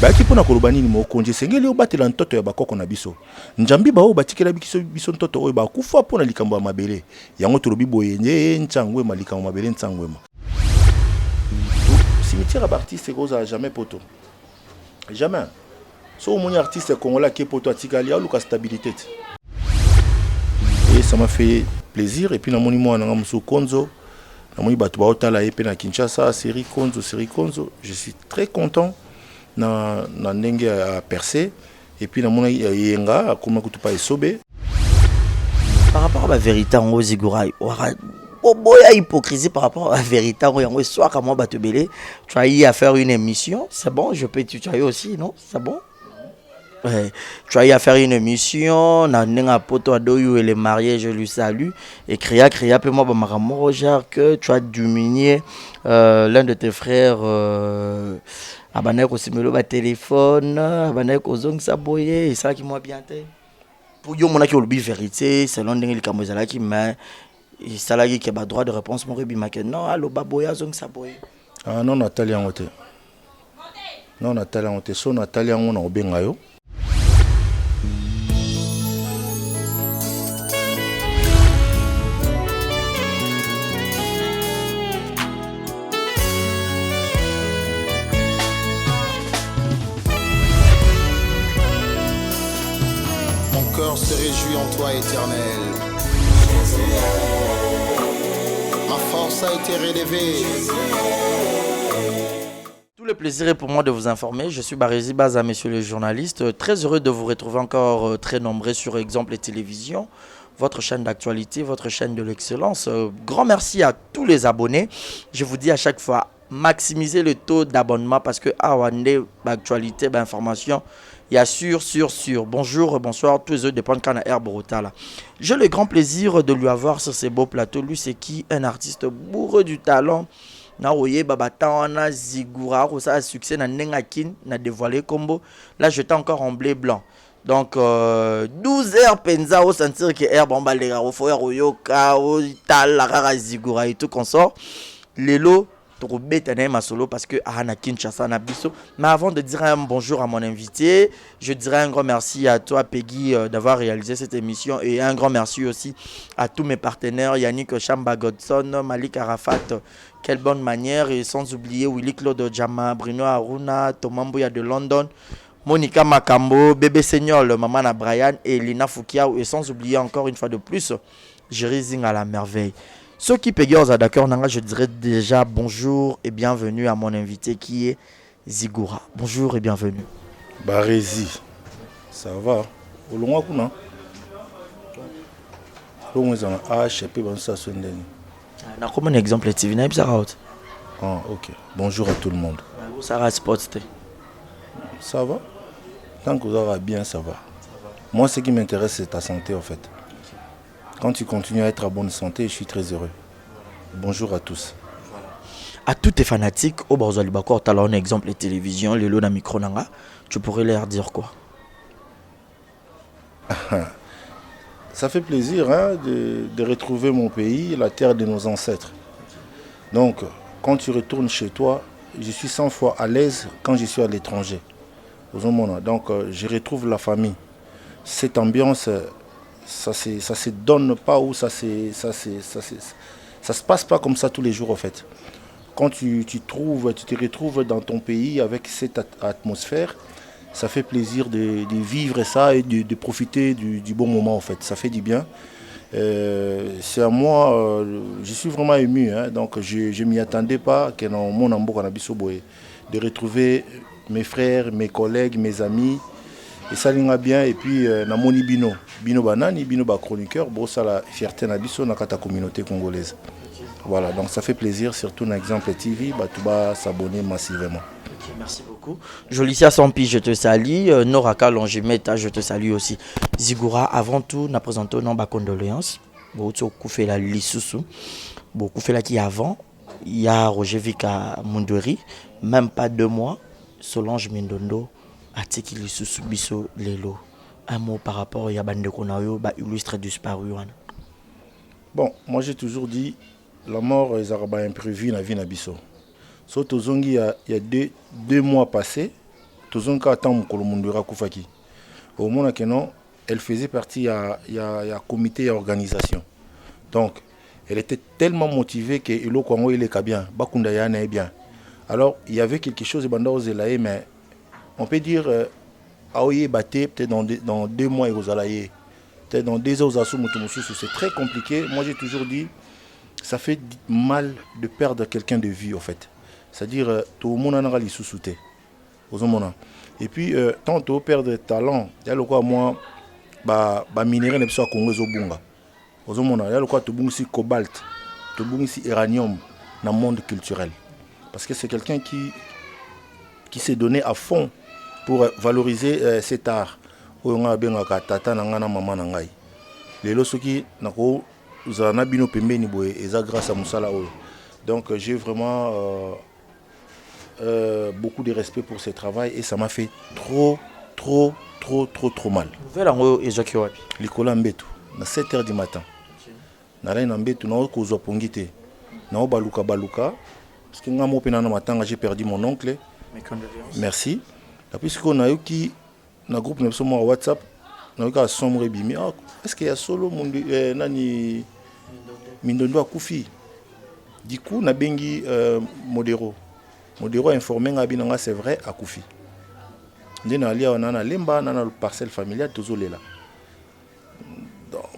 Baki pona kolobani ni mokonje sengeli obatela ntoto ya bakoko na biso. Njambi ba o batikela biso ntoto oyo bakufa pona likambo ya mabele. Yango tolobi boye ntangwe malikambo mabele ntangwema. Cimetière d'artiste goza jamais poto. Jamais. So mon artiste congolais qui est poto atikali a luka stabilité. Et ça m'a fait plaisir et puis na moni moi na musu Konzo. Na moni batu ba otala epe na Kinshasa série Konzo. Je suis très content. Na ndenge a percé et puis na mona yenga kuma kutupa esobe par rapport à la vérité en Zigura boya hypocrisie par rapport à la vérité en soit comme moi batebele tu as eu à faire une émission c'est bon je peux tu as eu aussi non c'est bon ouais. Tu as eu à faire une émission na nenga poto adoyu et les mariés je lui salue et cria peu moi ba makamoro genre que tu as diminué l'un de tes frères abanaye kosimelo ba téléphone abanaye kozong saboye et ça qui moi bien té pour yo mona ki olobi vérité selon ndenge likambo ezalaki mais salaki ki ba droit de réponse mo rebi make non allo baboya zong saboye ah non Nathalie ngote non Nathalie ngote so Nathalie ngona obenga yo. Se réjouit en toi éternel. Ma force a été relevée. Tout le plaisir est pour moi de vous informer. Je suis Barézi Baza, messieurs les journalistes. Très heureux de vous retrouver encore très nombreux sur Exemple et Télévision, votre chaîne d'actualité, votre chaîne de l'excellence. Grand merci à tous les abonnés. Je vous dis à chaque fois, maximisez le taux d'abonnement parce que Awande, l'actualité, l'information, il y a sûr. Bonjour, bonsoir, tous les autres dépendent quand Air Borotala. J'ai le grand plaisir de lui avoir sur ces beaux plateaux. Lui, c'est qui? Un artiste bourré du talent. Na oye babata na Zigura, ça a succès na Nengakin, na dévoilé combo. Là, j'étais encore en blé blanc. Donc 12 heures penza au sentir que Air bomba les gars, au foyer Oyoka, au tal la rara Zigura et tout consort. Lelo ma solo parce que Ahana Kinshasa na biso. Mais avant de dire un bonjour à mon invité, je dirais un grand merci à toi Peggy d'avoir réalisé cette émission et un grand merci aussi à tous mes partenaires Yannick Chamba Godson, Malik Arafat, quelle bonne manière, et sans oublier Willy Claude Djama, Bruno Aruna, Thomas Mbouya de London, Monica Makambo, Bébé Seigneur, Maman Brian et Lina Foukiaou, et sans oublier encore une fois de plus Jerry Zing à la merveille. Ceux qui payent aux d'accord, je dirais déjà bonjour et bienvenue à mon invité qui est Zigura. Bonjour et bienvenue. Barézi, ça va? Au loin, non? Comme un exemple, TV n'a pas out. Ah, ok. Bonjour à tout le monde. Ça Sports. Ça va? Tant que ça va bien, ça va. Moi, ce qui m'intéresse, c'est ta santé, en fait. Quand tu continues à être en bonne santé, je suis très heureux. Bonjour à tous. À tous tes fanatiques, au Barzali Bakor, tu as un exemple les télévisions, les lots dans micro nanga, tu pourrais leur dire quoi? Ça fait plaisir hein, de retrouver mon pays, la terre de nos ancêtres. Donc, quand tu retournes chez toi, je suis 100 fois à l'aise quand je suis à l'étranger. Donc, je retrouve la famille. Cette ambiance, ça se donne pas ou ça se passe pas comme ça tous les jours en fait. Quand tu te retrouves dans ton pays avec cette atmosphère, ça fait plaisir de vivre ça et de profiter du bon moment en fait. Ça fait du bien. C'est à moi, je suis vraiment ému. Hein, donc je ne m'y attendais pas que dans mon ambo de retrouver mes frères, mes collègues, mes amis. Et ça l'ira bien. Et puis, na moni Bino Banani, Bino ba chroniqueur, bon ça la fierté na biso na kata communauté congolaise. Voilà, donc ça fait plaisir, surtout dans Exemple TV, bah tu vas s'abonner massivement. Okay, merci beaucoup. Jolicia Sampi, je te salue. Noraka Longimeta, je te salue aussi. Zigura, avant tout, nous présentons nos condoléances. Beaucoup fait la Lissousou. Beaucoup fait la qui avant. Il y a Roger Vika Mundori, même pas 2 mois. Solange Mindondo, Atiki Lissousou Bisso Lelo. Un mot par rapport à Yabande Konayo, illustre disparu. Bon, moi j'ai toujours dit, la mort est imprévue dans la vie de Bisso. Sauf il y a 2 mois passés, tozonka atan mokolo mundura kufaki. Au moment que non, elle faisait partie il y a comité et organisation. Donc, elle était tellement motivée que le Congo il est bien, Bakunda yana est bien. Alors, il y avait quelque chose de banda zelaye, mais on peut dire aoye baté peut-être dans 2 mois aux alaye. Peut-être dans 2 ans aux assous c'est très compliqué. Moi j'ai toujours dit ça fait mal de perdre quelqu'un de vie en fait. C'est-à-dire tout le monde en a les sous-soutés. Et puis tant que perdre talent, il y a le quoi moi ba minerai ne soit Congo zobunga. Il y a le quoi to bungi cobalt, to bungi uranium dans le monde culturel. Parce que c'est quelqu'un qui s'est donné à fond pour valoriser cet art. Tata nangana maman nangai. Lelo soki nako uzana bino pembeni boye eza grâce à musala oyo. Donc j'ai vraiment beaucoup de respect pour ce travail et ça m'a fait trop mal. Nouvelle en ezaki wapi? Likola mbetu na 7h du matin. Nalai na mbetu na kozwa pongite. Na baluka parce que ngamo pena na matanga j'ai perdu mon oncle. Mes condoléances. Merci. Et puis ce qu'on a eu qui na groupe na biso mo WhatsApp na ka sombre bimi est-ce qu'il y a solo nani Mindondo akufi. Du coup na bengi modero informé ngabinanga c'est vrai akufi. Ndina alia onana lemba nana le parcelle familiale tozolela.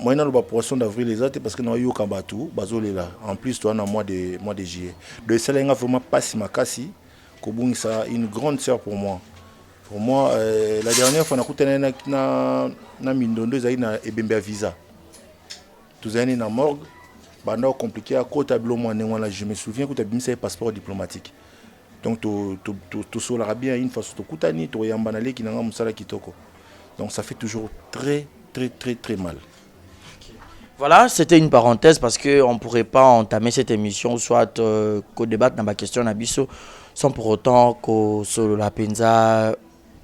Moi, le poisson d'avril les autres parce que nous avons eu Kambatu, bazolela. En plus, toi, on a mois de juillet. Donc, ça n'a vraiment pas si ma cassi. Kobung, ça une grande sœur pour moi. Pour moi, la dernière fois, on a écouté na Mindondo, ils ont ebembe visa. Tous les na morgue, banda compliqué à côté tableau moi je me souviens que tu as bien un passeport diplomatique. Donc, tu solara bien une fois sur kutani, tu yambanale qui n'a pas musala kitoko. Donc, ça fait toujours très mal. Voilà, c'était une parenthèse parce qu'on ne pourrait pas entamer cette émission, soit qu'au débattre dans ma question Nabiso, sans pour autant que sur la Penza,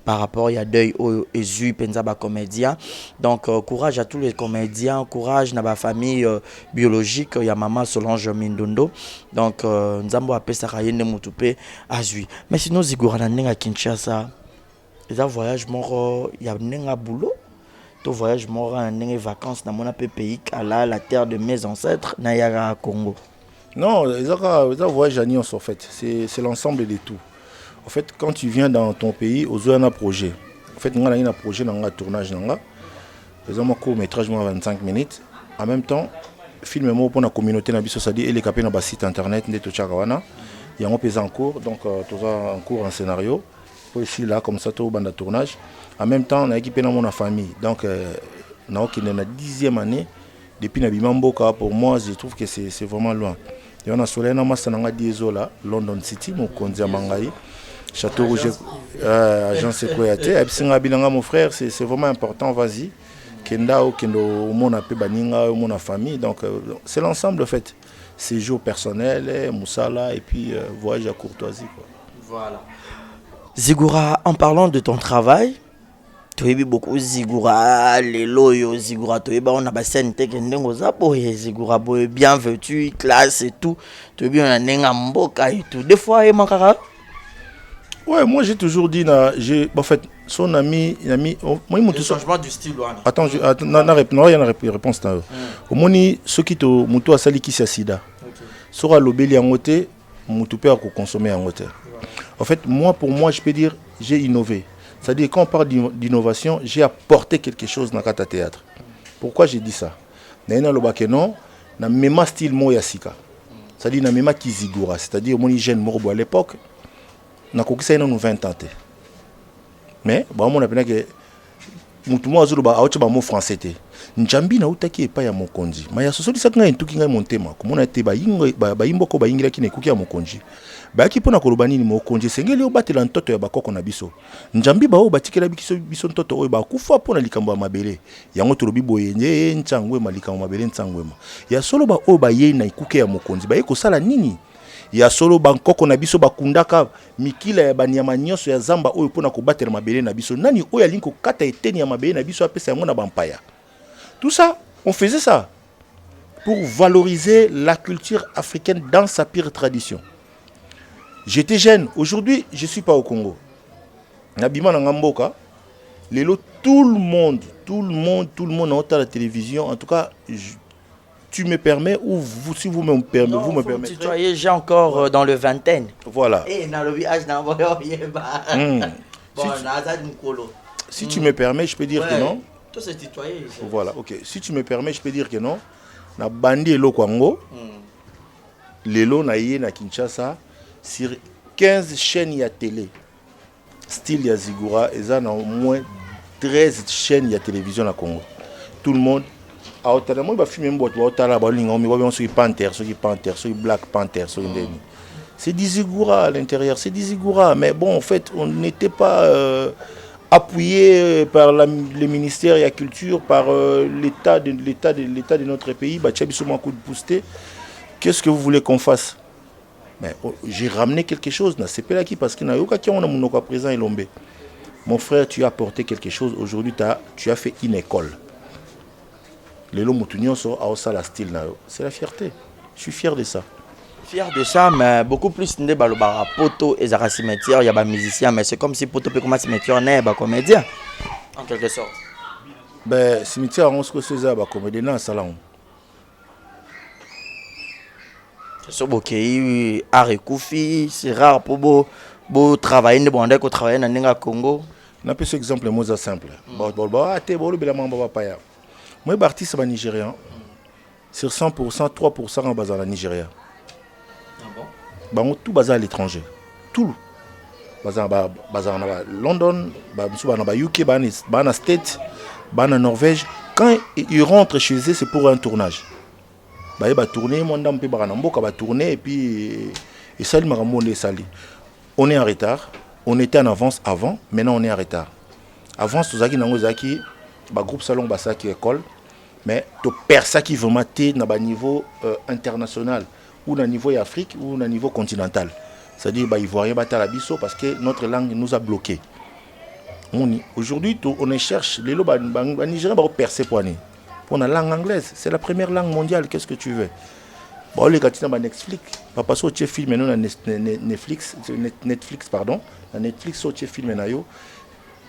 par rapport il y a deuil au Ezu Penza ba comédien. Donc courage à tous les comédiens, courage à ma famille biologique, il y a maman Solange Mindondo. Donc Nzambo appelle ça Rayene Mutupe Azui. Mais sinon Zigura na Kinshasa, les voyages mort, il y a un boulot. Tout voyage mort en vacances dans mon pays la terre de mes ancêtres Nayara Congo. Non, les voyages à Nyons en fait, c'est l'ensemble de tout. En fait, quand tu viens dans ton pays, aux un projet. En fait, on a un projet dans un tournage dans un court-métrage de 25 minutes. En même temps, film moi pour la communauté nabiso sadi et les capés dans site internet de Tchakawana. Il y a un peu en cours, donc tout ça en cours en scénario. Pour ici là comme ça tout bande tournage. En même temps, on a équipé dans mon famille. Donc, on a 10e année. Depuis Nabimamboka, pour moi, je trouve que c'est vraiment loin. Et on a Solène Massananga Diesola, London City, mon Kondia Mangaï, Château Rouge, Agence Koyate. Et puis, mon frère, c'est vraiment important. Vas-y. Kenda ou Kendo, mon appel Baninga, mon famille. Donc, c'est l'ensemble, en fait. Séjour personnel, Moussala, et puis voyage à courtoisie. Quoi. Voilà. Zigura, en parlant de ton travail, tu as beaucoup Zigura, les loyaux Zigura, tu as on a pas scène tekendeng zapo Zigura boy bien vêtu, classe et tout. Tu as bien un nengamboka et tout. Des fois il manque. Ouais, moi j'ai toujours dit en fait son ami moi il m'a tout changement du style. Attends, il y a une réponse là. Au moni ceux qui te muto asali qui sida. Sera lobeli en côté, muto peut consommer en côté. En fait, pour moi, je peux dire, j'ai innové. C'est-à-dire, quand on parle d'innovation, j'ai apporté quelque chose dans le théâtre. Pourquoi j'ai dit ça? Naina Lobakeno, na même style Moyasika. C'est-à-dire, na même Kizigura. C'est-à-dire, mon hygiène morbo à l'époque, na kokisa ina nous 20 ans. Mais, bon, on a que mutumo azuluba autre ba mot français té. Njambi na utaki epa ya mokonzi. Ma ya sosoli sakanga entuki ngai montema. Komona te ba yimbo ko ba yingira ki na ekuki ya mokonzi. Ba ki pona koloba nini mokonzi sengeli obatela ntoto ya bakoko na biso. Njambi ba o batikela biso ntoto oyo ba kufa pona likambo ya mabele. Yango tolobi boyenye ntangwe malikambo mabele ntangwema. Ya solo ba o ba ye na ekuki ya mokonzi. Ba eko sala nini? Ya solo bankoko na biso bakundaka mikila ya banyama nyonso ya zamba oyo pona kobatela mabele na biso. Nani oyo alinko kata eteni ya mabele na biso apesa yango na bampaya. Tout ça, on faisait ça pour valoriser la culture africaine dans sa pire tradition. J'étais jeune. Aujourd'hui, je ne suis pas au Congo. Nabima na mboka. Lelo, tout le monde a la télévision. En tout cas, tu me permets ou vous, si vous me permettez, vous me permettez. Tutoyer, j'ai encore dans le vingtaine. Voilà. Si tu me permets, je peux dire que non. Voilà, ok. Si tu me permets, je peux dire que non. Na bandi elo Kwango. Lelo na yé na Kinshasa sur 15 chaînes ya télé. Style ya Zigura, et ça au moins 13 chaînes ya télévision na Congo. Tout le monde a autant moi ba filmer mbot ba otala ba linga mi ba sur Panther, sur Black Panther, sur Ndeni. C'est des Zigura à l'intérieur, c'est des Zigura, mais bon en fait, on n'était pas appuyé par le ministère de la Culture, par l'état de notre pays. Bah tiens bisous coup de pousser. Qu'est-ce que vous voulez qu'on fasse? Mais j'ai ramené quelque chose, c'est pas là qui parce qu'il n'a aucun qui on a mon présent et l'ombé. Mon frère, tu as apporté quelque chose. Aujourd'hui, tu as fait une école. Les lots moutunions sont à la style. C'est la fierté. Je suis fier de ça. Fier de ça, mais beaucoup plus de balobara poto et zara cimetière, il y a des musiciens, mais c'est comme si poto peut commencer cimetière n'est pas comédien en quelque sorte. Ben cimetière on se c'est ça comédien dans salon. C'est ok, art et koufi, c'est rare pour beau travailler, bon dès qu'on travaille dans le Congo. On peut cet exemple moi simple. Bon t'es bon le bilan va pas ya. Moi artiste nigérien. Sur 100%, 3% en bas dans la Nigeria. Bah, tout basé à l'étranger. Tout. Basé à London, basé UK, basé à States, basé à Norvège. Quand ils rentrent chez eux, c'est pour un tournage. Bah, ils vont tourner, mon dame peut tourner et puis et ça, on est en retard. On était en avance avant, maintenant on est en retard. Avant, tout zaki, groupe salon qui école, mais to persa qui vraiment na niveau international. Ou au niveau Afrique ou au niveau continental. C'est-à-dire qu'ils ne vont rien battre à la biso parce que notre langue nous a bloqués. Aujourd'hui, on cherche les lots Nigériens pour percer pour la langue anglaise. C'est la première langue mondiale. Qu'est-ce que tu veux? Bon, les gars, Netflix. Papa, si tu filmes Netflix, pardon. Netflix, si tu filmes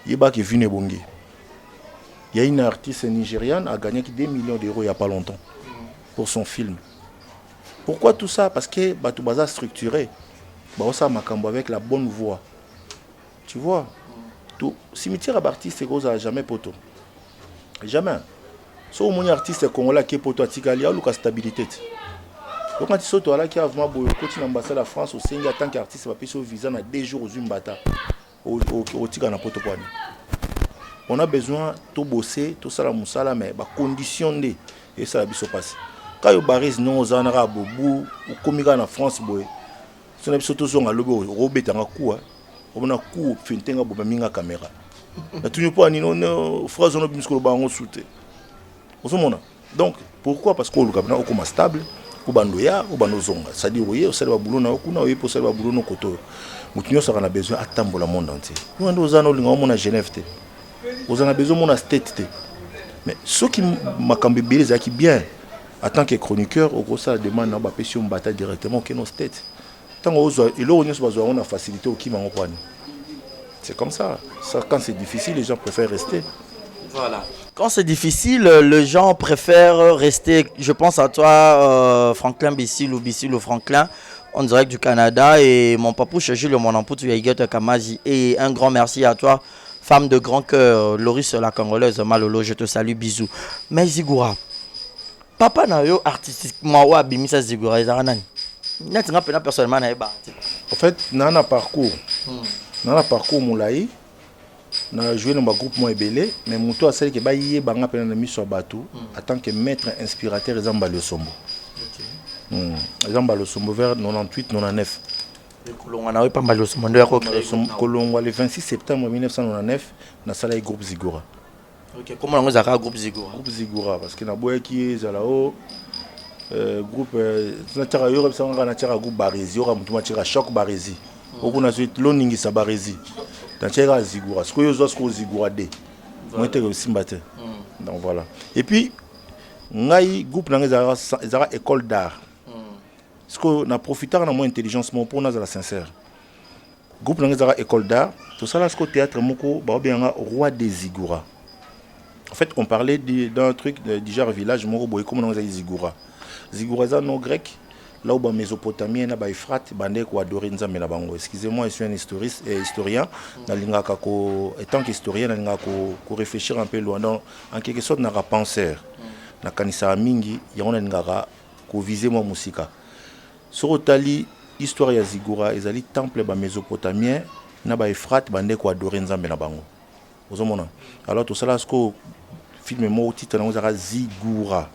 il y a qui vient bongi. Il y a une artiste nigériane qui a gagné 2 millions d'euros il n'y a pas longtemps pour son film. Pourquoi tout ça? Parce que tout bazar structuré. Ça macambo avec la bonne voix. Tu vois? Tout cimetière à artiste c'est cosa jamais poto. Jamais. So mon artiste congolais qui est poto atikali ou la stabilité. Donc quand tu sautes là qui a vraiment continue l'ambassade de la France au Sénégal en tant qu'artiste va payer au visa na 2 jours aux Zimbabwe au tika na poto kwani. On a besoin de bosser, tout ça la musala mais conditionner et ça la biso passe. Quand il barise non aux anara bobu ou comme en France boy ce n'est surtout sur un logo robet en coup on a coup fintenga boba minga caméra na tu ne pas ni non phrase on a bisco bango souté donc pourquoi parce que le cabinet au comme stable ou bandoya ou banozonga ça dit oui au salba boulot na kuna oui pour salba boulot no koto mutunyo ça a besoin attendre le monde entier nous on a linga na Genève té on a besoin mon state mais ceux qui makambe beleza qui bien. En tant que chroniqueur, au gros, ça demande à passer une bataille directement au nos States. Tant on a facilité au Kim. C'est comme ça. Quand c'est difficile, les gens préfèrent rester. Voilà. Quand c'est difficile, les gens préfèrent rester. Je pense à toi, Franklin Bissilo Franklin, en direct du Canada. Et mon papouche Jules, mon empoutu Yaïgete Kamazi. Et un grand merci à toi, femme de grand cœur, Loris la Congolaise, Malolo, je te salue, bisous. Mais Zigura. Papa na yo artistiquement wa bimisa Zigura ezara nani neti nga pena personnellement na eba en fait nana parcours moulaï na joué dans un groupe moi ebelé mais muto asali ke ba yé banga pena na miso batou en tant que maître inspirateur ezamba le sombo ezamba le sombo vers 98 99 kolongwa na pa mbalo sombo ndo ya ko kolongwa le 26 septembre 1999 na sala groupe Zigura. Ok, comment on a groupe Zigura? Groupe Zigura, parce que na boya qui est là-haut, groupe, na tira yo ça on a tira groupe Barési, on a mutu tira choc Barési. On a suite loningi sa Barési. Na tira Zigura, ce que yo zo ce Zigura D. Moi te aussi mbaté. Donc voilà. Et puis ngai groupe na ezara école d'art. Parce que na profiter na moins intelligence mon pour na la sincère. Groupe Nangezara École d'Art, tout ça là, ce théâtre Moko, Roi des Ziggoura. En fait, on parlait d'un truc du genre village, Moko Boy, comme Nangezara Ziggoura. Ziggoura, c'est un nom grec, là où la Mésopotamie, il y a Euphrate, Bandé, Kouadori, Nzambe, Bango. Excusez-moi, je suis un historien. Étant qu'historien, je vais réfléchir un peu loin. En quelque sorte, je suis penseur. Je suis mingi, je suis visé ma musique. Sur l'Italie, l'histoire de Ziggoura, ils ont temple mésopotamien, il y a Euphrate, Bandé, Kouadori, Nzambe, Bango. Alors, tout ça, là, ce que film mon titre, c'est Ziggoura.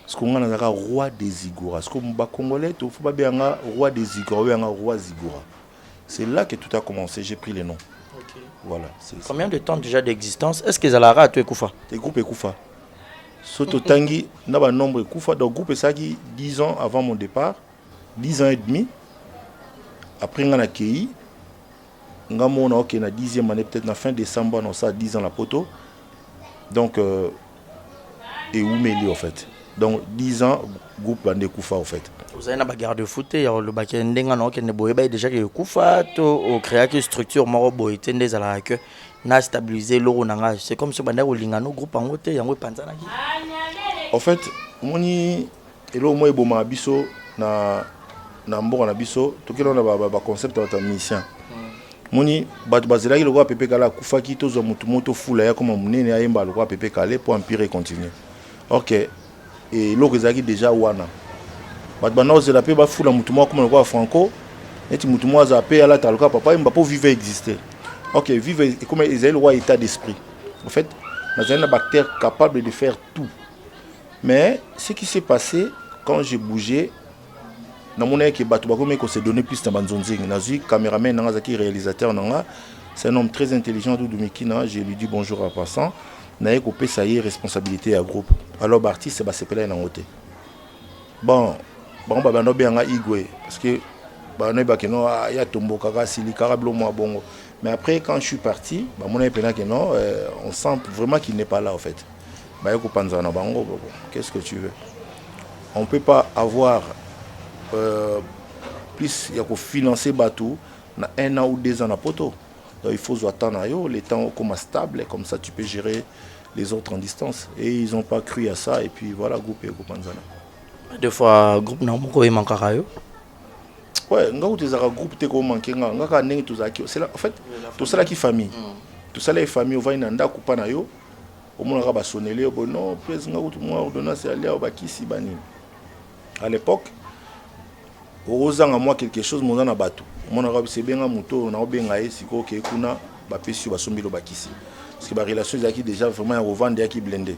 Ce qu'on a un roi des Ziggoura. Ce qu'on a congolais, il faut pas bien un roi des Ziggoura, un roi Ziggoura. C'est là que tout a commencé, j'ai pris les noms. Okay. Voilà. Combien de temps déjà d'existence? Est-ce qu'ils allaient à Koufa? Les groupes Koufa. Soto Tangi, n'a pas nombre de Koufa. Donc, le groupe est 10 ans avant mon départ, 10 ans et demi. Après, on a accueilli. On a la 10e année, peut-être la fin décembre, on a 10 ans la poteau. Donc, et Oumeli, en fait. Donc 10 ans, groupe Bandé Koufa en fait. Vous avez une garde-foot, le bac déjà que Koufa, au créer une structure, Morobo, des à que n'a stabilisé l'euro. C'est comme si Bandé ou Lingano, groupe en haute, en en fait, moni et là moi bon ma biso na mbo na biso, tout que l'on a ba concept de mission. Moni bat bazela ki le roi Pepe Kala Koufa ki to zo moto fula ya comme munene ayemba le roi Pepe Kala pour empirer continuer. OK. Et l'eau déjà wana. Batbana ose la paix ba fula mutumo comme le roi Franco. Et mutumo za paix à la taluka papa il m'a pas vivre exister. OK, vivre comme ils le roi état d'esprit. En fait, nous avons un bactère capable de faire tout. Mais ce qui s'est passé quand j'ai bougé dans mon équipe qu'on s'est donné plus de banzonzing. Nazi caméraman nangazaki réalisateur nanga, c'est un homme très intelligent de Dumikina, j'ai lui dit bonjour en passant. Naye coupé ça y est responsabilité à groupe. Alors l'artiste c'est pas là en côté. Bon no bien igwe parce que no ba keno ya tombo kaka sili karablo moi bongo. Mais après quand je suis parti, mon épena que non, on sent vraiment qu'il n'est pas là en fait. Ba yako panzana bango qu'est-ce que tu veux? On peut pas avoir plus il y a que financer bateau na 1 an ou 2 ans à poto. Donc il faut attendre les temps comme stable, comme ça tu peux gérer les autres en distance. Et ils n'ont pas cru à ça, et puis voilà, groupe et groupe Anzana. Des fois, groupe n'a pas manqué à eux. Ouais, groupe te manqué, c'est là en fait tout ça là qui famille. Tout ça là est famille, on va y anda coupa na yo. Au moins on va sonner les non, président moi ordonnance aller au bakisi bani. À l'époque, heureusement moi quelque chose mon na bateau. Mon arabe c'est bien un moto, on a bien aé siko ke kuna ba pesi ba sombilo bakisi. Parce que la relation est déjà vraiment revendre qui blindé.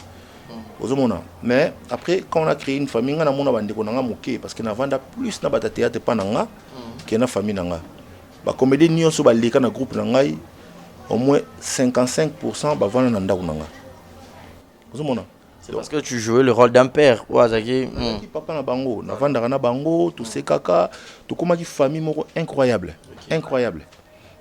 Mais après quand on a créé une famille, on a mon bande qu'on a moqué parce qu'on a vendu plus na bata théâtre pas nanga que na famille nanga. Ba comédie nion so ba leka na groupe nanga au moins 55% ba vendre nanda nanga. C'est parce que tu jouais le rôle d'un père ou azaki papa na bango, na vendre na bango, tout ces caca, tout comme qui famille moko incroyable, incroyable.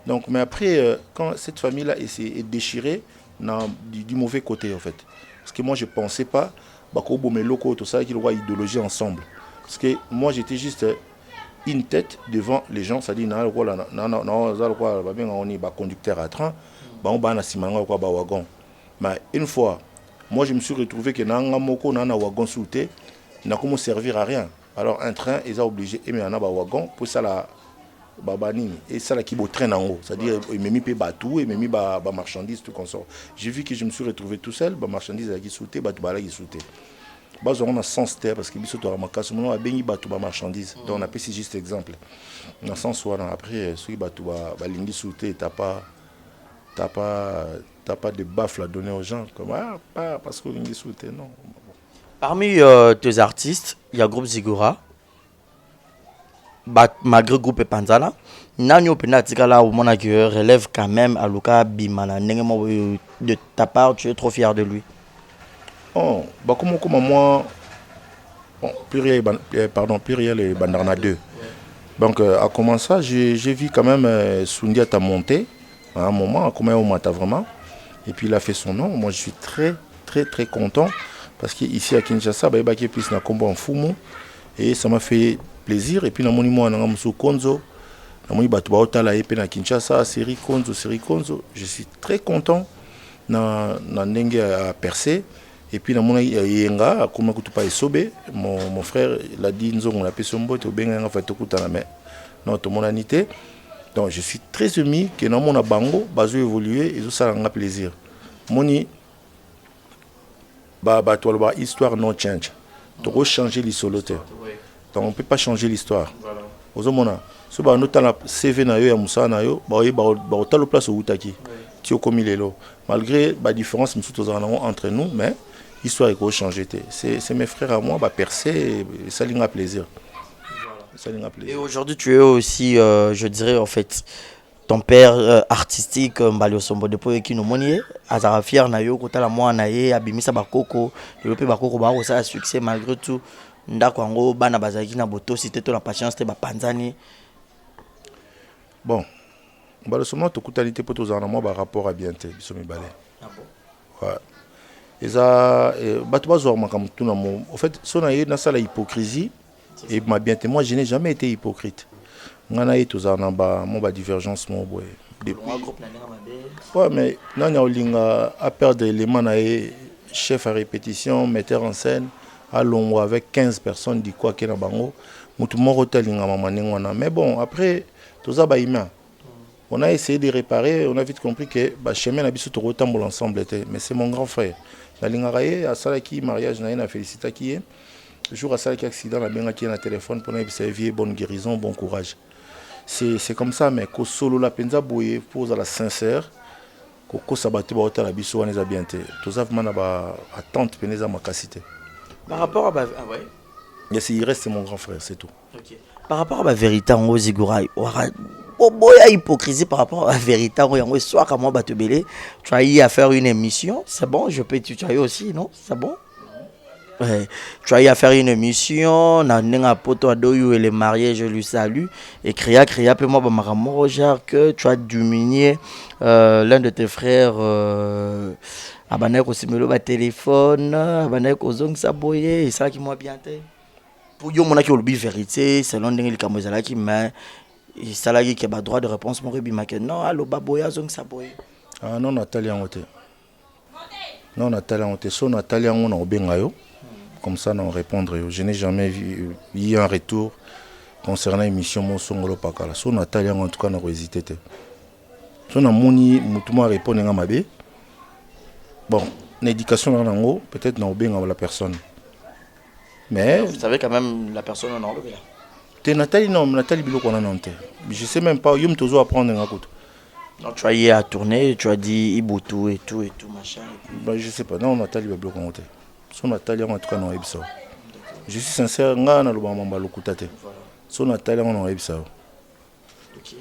Donc, mais après, quand cette famille-là est déchirée, du mauvais côté en fait. Parce que moi je ne pensais pas, tout ça, qu'ils voient idéologie ensemble. Parce que moi j'étais juste une tête devant les gens, c'est-à-dire, on est conducteur à train, on est wagon. Mais une fois, moi je me suis retrouvé que dans un wagon sauté, il n'a comment servir à rien. Alors un train, ils ont obligé de mettre un wagon pour ça la. Et ça là qui traîne en haut, c'est-à-dire il m'a mis bateau et m'a mis marchandises tout comme ça. J'ai vu que je me suis retrouvé tout seul, marchandises qui sauté, bateau qui sauté. On a sens terre parce que biso to ramaka ce moment a béni bateau marchandises. Donc on a pris juste exemple. Dans sens où après celui bateau lingi sauté t'as pas de baffle à donner aux gens comme pas parce que lingi sauté non. Parmi tes artistes, il y a groupe Ziggoura. Malgré groupe Panzana, Nanyo Penatikala au moment qui relève quand même à Luka Bimana. De ta part, tu es trop fier de lui. Oh, bah comme moi, pluriel et Bandarna 2. Donc à commencer, j'ai vu quand même Sundia t'a monté à un moment, comment on m'a vraiment. Et puis il a fait son nom. Moi je suis très très très content parce qu'ici à Kinshasa, il y a plus de combat en Fumu et ça m'a fait plaisir. Et puis dans mon monument, on a Konzo, namoni bato baotala ye pe na Kinshasa série Konzo, je suis très content na ndenge à percer. Et puis namoni yenga akoma kutupa esobe mon frère l'a dit nzongo na pesombo to benga nga fato kutana mais non to monanité. Donc je suis très ému que na mona bango bazo évoluer et ça nga plaisir. Moni bato ba histoire non change. To changer l'histoire. Donc on peut pas changer l'histoire. Voilà. Ozomona so ba notala CV na yo ya musa na yo ba otalo place au utaki. Ti okomi lelo malgré la différence entre nous mais l'histoire est changée. C'est mes frères à moi, percer et ça lui a plaisir. Voilà. Et aujourd'hui, tu es aussi, je dirais en fait, ton père artistique, Mbalio Sombo de Poe qui nous monier, Azara fier na yo, kota la moi naye, abimisa bakoko, développer bakoko ba ça a succès malgré tout. Ndako ngo bana bazaki na boto cité to la patience te ba panzani. Bon, Mbalio Sombo to kutalité pour tous en moi par rapport à bienté, biso mi balé. Ah bon? Ouais. En fait, si on a eu dans la hypocrisie, et bien, moi je n'ai jamais été hypocrite. On a eu tous en divergence. Ouais, mais on a perdre les mains, chef à répétition, metteur en scène, allons avec 15 personnes, dit quoi qu'il y a bango. Mais bon, après, tout ça, on a essayé de réparer, on a vite compris que le chemin a bis tout ensemble. Mais c'est mon grand frère. La ligne à Salaki, mariage, na félicité qui est. Le jour à Salaki, accident, la bien qui est dans téléphone pour nous servir, bonne guérison, bon courage. C'est comme ça, mais qu'au solo la penza boye pose à la sincère, qu'au sabati ba la biso on les a bien. Tout ça vraiment ba attente peneza ma capacité. Par rapport à ah ouais. Yes, il reste mon grand frère, c'est tout. OK. Par rapport à la vérité en Zigura, boya hypocrisie par rapport à la vérité en soir à moi batebele, tu as eu à faire une émission, c'est bon, je peux tu as eu aussi non, c'est bon. Ouais. Tu as eu à faire une émission, na poto adoyu et les mariés, je lui salue et créa peu moi bamaramo genre que tu as diminué l'un de tes frères abanek osimelo ba téléphone, abanek ozong saboye et ça qui moi bien té. Pour yo mona ki olobi vérité, selon ndenge likamozala ki mais et salarié qui a droit de réponse mon rebi make non allo baboya zong saboye. Ah non Nathalie Angote. Non Nathalie Angote, so Nathalie on a obenga yo. Comme ça, non répondre. Je n'ai jamais vu un retour concernant l'émission Mon Songolo Pakala. Si on a talent, en tout cas, on a hésité. Si on a moni, moutouma répondre à ma bé. Bon, l'éducation dans l'ango, peut-être n'a pas la personne. Mais. Vous savez quand même la personne en anglais là. T'es Nathalie, non, Nathalie Bilo qu'on a nanté. Je sais même pas, il me toujours apprendre un coup. Donc tu as eu à tourner, tu as dit Ibutu et tout machin. Ben, je sais pas, non, Nathalie Bilo qu'on a nanté. Son Nathalie en tout cas non ebisa. Je suis sincère ngana lo bamba lokutate. Son Nathalie on ebisa. OK.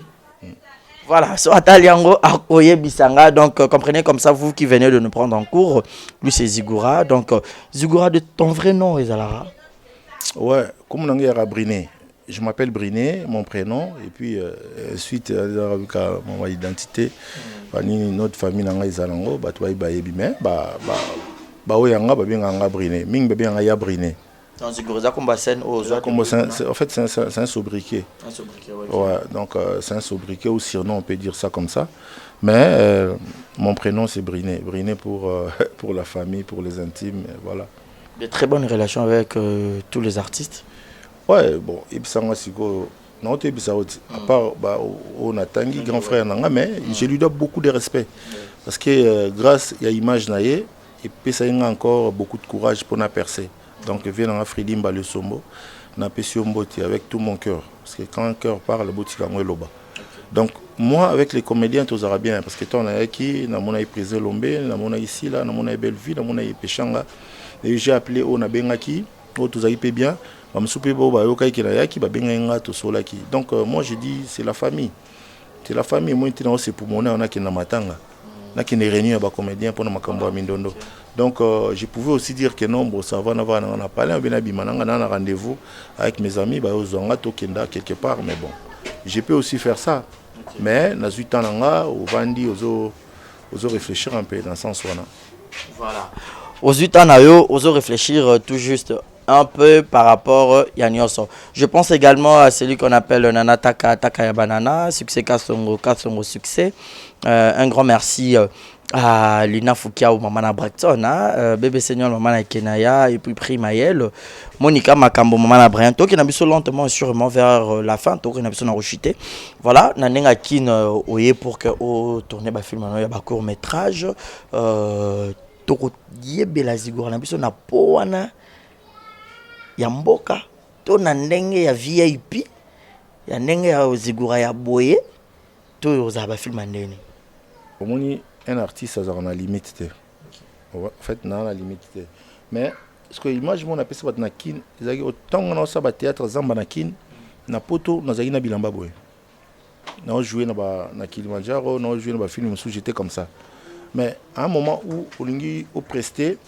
Voilà, so Ataliango oyebisanga donc comprenez comme ça vous qui venez de nous prendre en cours, lui c'est Zigura donc Zigura de ton vrai nom Ezalara. Ouais, comme on a Briné. Je m'appelle Briné, mon prénom et puis suite à mon identité, notre famille nanga Ezalango, ba toi ba yebime ba oyanga ba benga Briné ming ba benga ya Briné dans Zigura comme scène aux en fait c'est un sobriquet. Un sobriquet ouais donc c'est un sobriquet ou surnom on peut dire ça comme ça mais mon prénom c'est Briné pour la famille pour les intimes voilà. De très bonnes relations avec tous les artistes. Ouais bon ibisanga siko non te ibisauti à part bah on a Tanguy grand frère nanga mais je lui dois beaucoup de respect parce que grâce à l'image naie et puis ça a encore beaucoup de courage pour na percer. Donc viens en Afrique Mbalio Sombo, na pession mboti avec tout mon cœur parce que quand un cœur parle boti kango loba. Donc moi avec les comédiens tous arabiens parce que toi on a qui na mona Prisé Lombe, na mona ici là, na mona Belleville, na mona Pechanga et j'ai appelé on a bengaki, o tous aïpe bien, ba msupe bo ba yokai ki na yaki ba benga to solaki. Donc moi je dis c'est la famille. C'est la famille moi tina c'est pour mon on a qui na matanga. Na qui ne réunit ba comédien pour na makambo mindondo. Donc je pouvais aussi dire que non bon ça va on a parlé bien bimananga na rendez-vous avec mes amis ba ozonga to kenda quelque part mais bon je peux aussi faire ça mais na zuitananga au vandi ozo réfléchir un peu dans ce sens là. Voilà aux utanayo ozo réfléchir tout juste un peu par rapport à Nyoso. Je pense également à celui qu'on appelle Nana Taka Taka Banana, succès Kasongo succès. Un grand merci à Lina Foukia ou Mamana Bracton, Bébé Seigneur Mamana Kenaya et puis Primaël, Monica Makambo Mamana Brianto qui n'a mis lentement et sûrement vers la fin, donc il n'a besoin de voilà, Nanenga Kin Oye pour que au tourner ba film il y a ba court métrage toko yebela zigora na biso na po wana ya mboka to na ndenge ya VIP ya ndenge ya zigora ya boye to za ba film ndeni omoni un artiste a na limite en fait na la limite mais ce que image mon appelle ça na kin ezaki autant na ça ba théâtre zamba na kin na poto na zaki na bilamba boye na jouer na Kilimanjaro na jouer na ba film sous j'étais comme ça. Mais à un moment où on presté,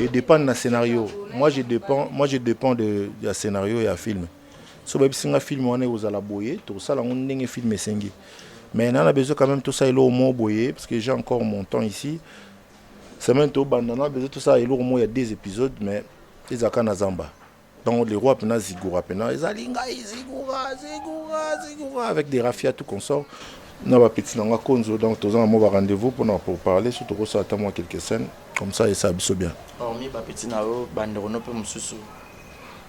il dépend d'un scénario. Moi je dépends de scénario et à film. Si on a un film, on est aux alaboyés, tout ça, on a un film sengi. Mais on a besoin quand même tout ça, il est au moins boyé, parce que j'ai encore mon temps ici. C'est même tout, on a besoin tout ça, il est au moins il y a 2 épisodes, mais ils ont qu'un Zamba. Donc les rois, pena Zigura, pena, ils Zigura, avec des rafias, tout qu'on sort. Non, bah, petit nanga konzo, donc tous un rendez-vous pour parler, surtout ça attend moi quelques scènes, comme ça et ça absorbe bien. Hormis bah petit nao banderono pe mususu.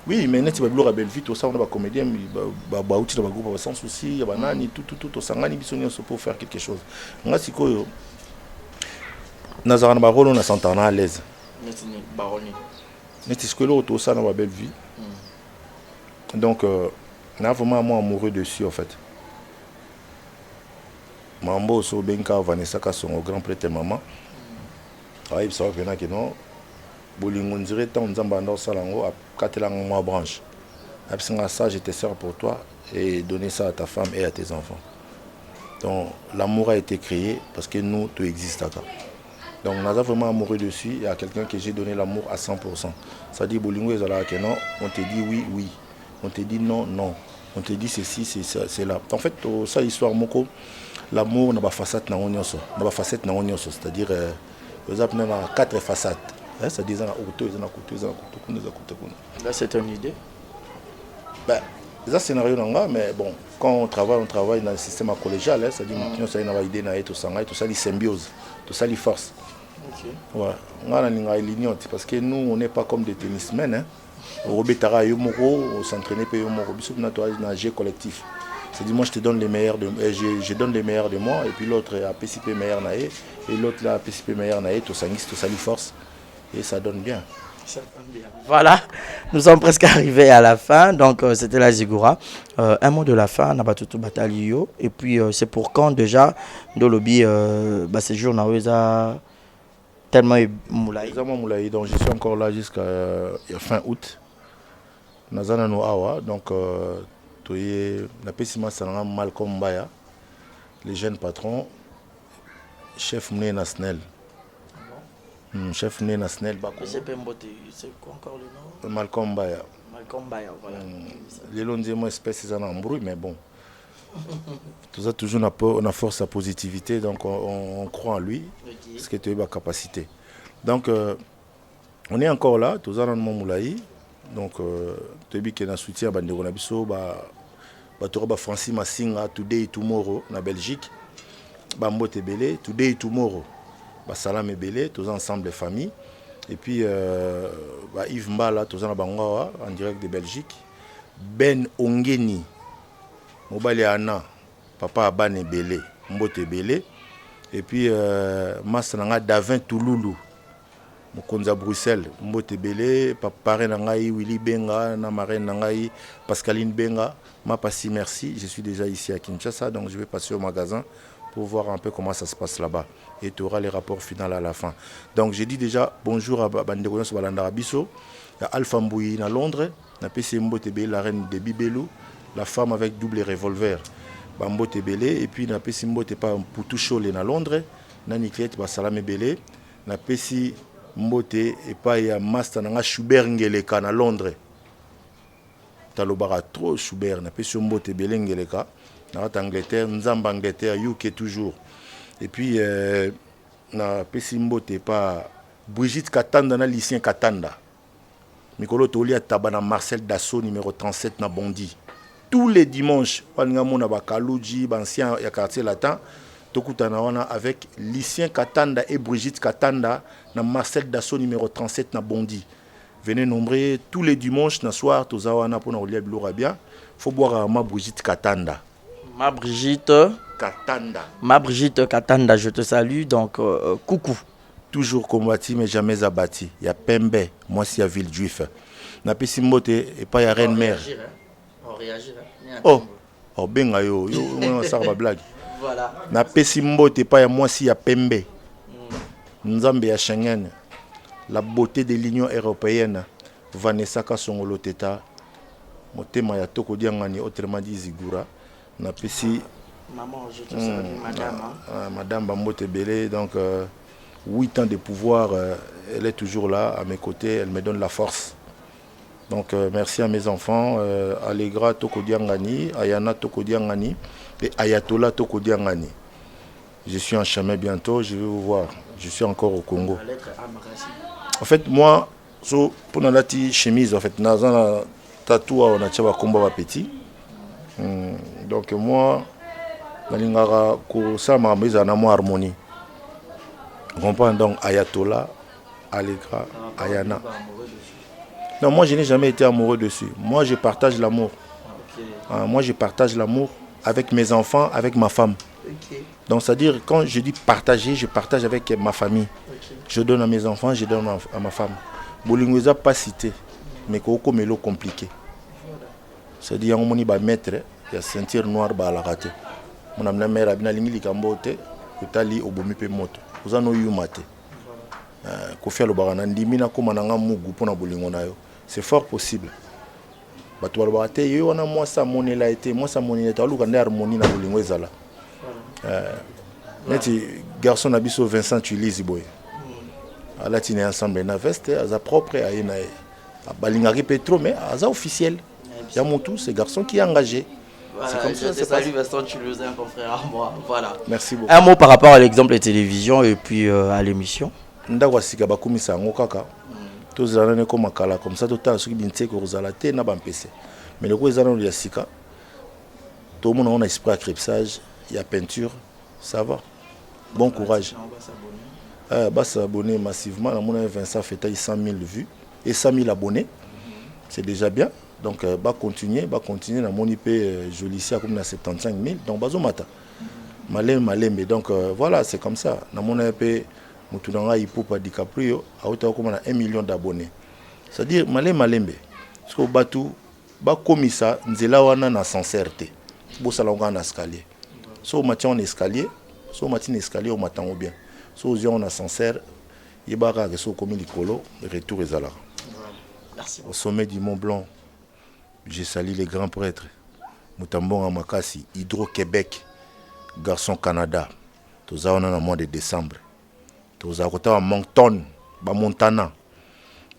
Oui, mais net ba belle vie tout ça on a ba comédien ba outil dans ba groupe sans souci, ya banani tout sangani bisoni pour faire quelque chose. Nga sikoyo nazarana ba rôle on a s'entendre à l'aise. Netini baroni. Net sikoyo tout ça dans ba belle vie. Donc on a vraiment moi amoureux dessus en fait. Mambo so benka Vanessa ka son grand prêtre maman. Il ça va que non. Bolingo dirait tant nzamba ndo salango a katela moi branche. Absinga ça j'étais sœur pour toi et donner ça à ta femme et à tes enfants. Donc l'amour a été créé parce que nous tout existe là. Donc on a vraiment amoureux dessus, il y a quelqu'un que j'ai donné l'amour à 100%. Ça dit bolingo ezala que non, on te dit oui oui. On te dit non non. On te dit ceci c'est là. En fait ça histoire moko l'amour n'a pas facette na onyoso, n'a pas facette na onyoso, c'est-à-dire vous avez 4 facettes. Ça dit ça auto, ils ont côté. Là c'est une idée. Ben ça scénario nanga mais bon quand on travaille dans le système collégial, ça dit que ça une idée na tout ça les symbiose, tout ça les force. OK. Voilà, on a une parce que nous on n'est pas comme des tennismen hein. Au betara yo moko, on s'entraîner pe yo moko, biso na toi na jeu collectif. C'est-à-dire moi je te donne les meilleurs de je donne les meilleurs de moi et puis l'autre a PCP meilleur naé et l'autre là a PCP meilleur naé tout ça lui force et ça donne bien. Voilà, nous sommes presque arrivés à la fin, donc c'était la Zigura. Un mot de la fin, n'a pas tout bataille et puis c'est pour quand déjà dans le lobby ces jours n'a tellement moulay. Donc je suis encore là jusqu'à fin août. Nazana no awa donc la pessima c'est Malcolm Mbaya, les jeunes patrons, chef Mouné Nasnel. Chef Mouné Nasnel. C'est quoi encore le nom? Malcolm Mbaya. Malcolm Mbaya, voilà. Les longs émois espèces ils en embrouillent, mais bon. Tout ça toujours on a force à positivité, donc on croit en lui, parce que tu as la capacité. Donc on est encore là, tout ça dans le Moulaï. Donc tu as vu qu'il y a un soutien à Bandero Nabiso, Francis Massinga, Today Tomorrow, na Belgique, Mbote Belé, Today Tomorrow, Salam et Belé, tous ensemble les familles. Et puis Yves Mbala, tous en Bangawa, en direct de Belgique. Ben Ongeni, Mobali Anna, Papa Abane Belé, Mbote Belé. Et puis Massananga Davin Touloulou, Mokonza Bruxelles, Mbote Belé, Papa Nangaï, Willy Benga, Namare Nangaï, Pascaline Benga. Ma passi merci, je suis déjà ici à Kinshasa, donc je vais passer au magasin pour voir un peu comment ça se passe là-bas. Et tu auras les rapports finaux à la fin. Donc j'ai dit déjà bonjour à Bandeko Balandara Bisso, à Alpha Mbouyi à Londres, à PC Mbote Belé, la reine de Bibelou, la femme avec double revolver, Mbote Belé, et puis à PC Mbote pas Poutou Cholé à Londres, à Niklet, à Salamé Belé, à PC Mbote et pas à Master à Schubert Ngeleka à Londres. Talobara trop Schubert, na pesi Mbote Belengeleka, na Angleterre, Nzamba Angleterre, UK toujours. Et puis na pesi Mbote pas Brigitte Katanda na lycée Katanda. Mikolo Toli à Tabana Marcel Dassault numéro 37 na Bondy. Tous les dimanches, on a Bakalouji, ancien quartier latin, Tokutana avec Lucien Katanda et Brigitte Katanda na Marcel Dassault numéro 37 na Bondy. Venez nombrer tous les dimanches na soir, Tozawana pour Naolia Blorabia. Faut boire à ma Brigitte Katanda. Ma Brigitte Katanda, je te salue. Donc, coucou. Toujours combattu, mais jamais abattu. Il y a Pembe, moi, c'est à Villejuif. Na Pessimbote et pas ya Reine Mère. On réagit. Oh, benga yo, ça va blague. Voilà. Na Pessimbote et pas ya moi, c'est à Pembe. Nzambe ya Schengen. La beauté de l'Union européenne. Vanessa Kasongolo Teta. Motema ya Toko Diangani, autrement dit Zigura. Na Pessi. Maman, je te salue, madame. Madame Bambote Belé, donc 8 ans de pouvoir, elle est toujours là à mes côtés, elle me donne la force. Donc merci à mes enfants, Allegra Tokodiangani, Ayana Tokodiangani et Ayatollah Tokodiangani. Je suis en chemin bientôt, je vais vous voir. Je suis encore au Congo. En fait, moi, pour la chemise, en fait, dans tatou, on a tchaba combat petit. Donc moi, nalingara ko sama meza na mo harmonie. On comprend donc Ayatollah, Allegra, Ayana. Non, moi je n'ai jamais été amoureux dessus. Moi je partage l'amour. Moi je partage l'amour avec mes enfants, avec ma femme. Donc c'est-à-dire quand je dis partager, je partage avec ma famille. Je donne à mes enfants, je donne à ma femme. Bolingweza pas cité, mais koko melo compliqué. C'est-à-dire on moni ba mettre ya ceinture noire ba la raté. Mon amna mère abina lingi likambote utali obomi pe moto. Uzano yumate. Kofi alobana ndimi na koma na mugu pona bolingo na yo. C'est fort possible. Bato balobate yo wana moi ça monela été, moi ça monela ta luka ndé harmonie na bolingo ezala. Neti garçon na biso Vincent Tulisi boy. Ala tine ensemble na veste, aza propre ayena. Balingaki petro mais aza officiel. Il y a mon tout, ce garçon qui est engagé. Voilà, c'est comme ça. Salut Vincent, tu le sais, un confrère à moi. Voilà. Merci beaucoup. Un mot par rapport à l'exemple de télévision et puis à l'émission. Ndawasika bakumisa ngokaka. Tozana ne comme kala comme ça tota soki binte ko rozala te na bampese. Mais le ko ezana ya sika. Tout le monde on a esprit à crépsage, il y a peinture, ça va. Bon courage. Bah s'abonner massivement, on a Vincent Fetaï 100 000 vues et 100 000 abonnés. C'est déjà bien. Donc, va continuer, dans mon IP joli comme dans 75 000. Donc, bazomata. Malem. Donc, voilà, c'est comme ça. Dans mon IP, Moutounanga Hipopa DiCaprio, a comme 1 million d'abonnés. C'est-à-dire, malembe. Parce que Batou, comme ça, nzela wana na sincérité. Bo salonga na escalier. So matin en escalier, so matin escalier au matin ou bien. So on a sincère, yebara que so comme likolo, retour ezala. Merci. Au sommet du Mont Blanc. J'ai sali les grands prêtres. Moutambon Amakasi, Hydro-Québec, Garçon Canada. Toza on a le mois de décembre. Toza kota à Moncton, Montana.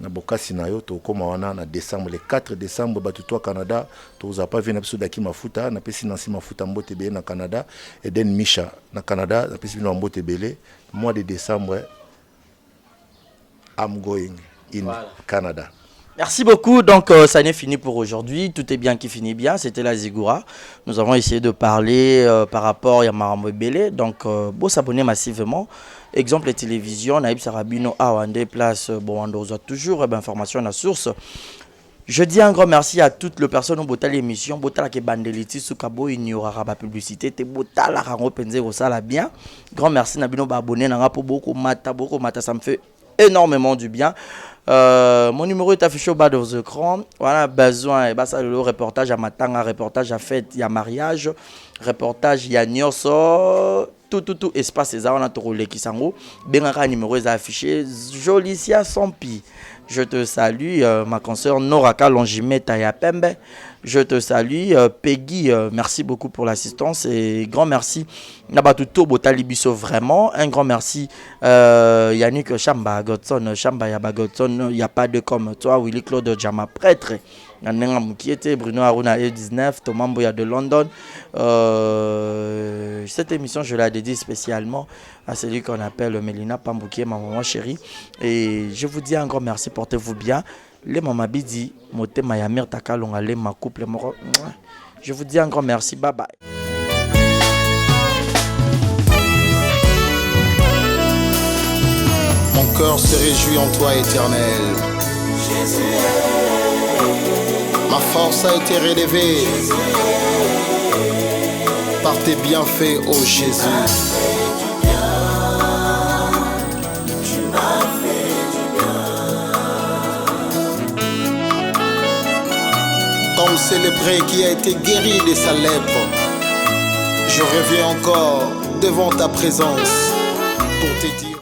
Na bokasi na yo to koma wana na décembre le 4 décembre batuto Canada. Toza pas venu episodeaki mafuta na pesi nansi mafuta mbote be na Canada et Den Misha na Canada na pesi no mbote belé mois de décembre. I'm going in Canada. Merci beaucoup. Donc, ça n'est fini pour aujourd'hui. Tout est bien qui finit bien. C'était la Zigura. Nous avons essayé de parler par rapport à Marambo Belé. Donc, beau s'abonner massivement. Exemple, les télévisions, Naïb Sarabino, Awande, place, bon, on a toujours information à la source. Je dis un grand merci à toutes les personnes qui ont voté l'émission. Botala qui bandeliti sukabo il n'y aura pas publicité. Te botala rango penze ça bien. Grand merci Nabino ba abonné nanga pour beaucoup mata ça me fait énormément du bien. Mon numéro est affiché au bas de vos écrans. Voilà, besoin, ça le reportage à Matanga, reportage à fête, il y a mariage, reportage, il y a Nyoso, tout, espace, ça, on a tout roulé qui s'en va. Benga numéro est affiché, Jolicia Sampi. Je te salue, ma consoeur Noraka Longimeta Yapembe. Je te salue, Peggy, merci beaucoup pour l'assistance et grand merci. Nabatuto Botalibiso, vraiment. Un grand merci, Yannick Chamba Godson, Chamba Yaba Godson, il n'y a pas de comme toi, Willy Claude Jama, prêtre. Qui était Bruno Aruna E19, Thomas Mboya de London. Cette émission, je la dédie spécialement à celui qu'on appelle Mélina Pambouké, ma maman chérie. Et je vous dis un grand merci, portez-vous bien. Les mamabidi, moté mayamir takalonga les ma couple moro. Je vous dis un grand merci. Bye bye. Mon cœur se réjouit en toi, Éternel. Ma force a été relevée par tes bienfaits, ô Jésus. Comme ce lépreux qui a été guéri de sa lèpre, je reviens encore devant ta présence pour te dire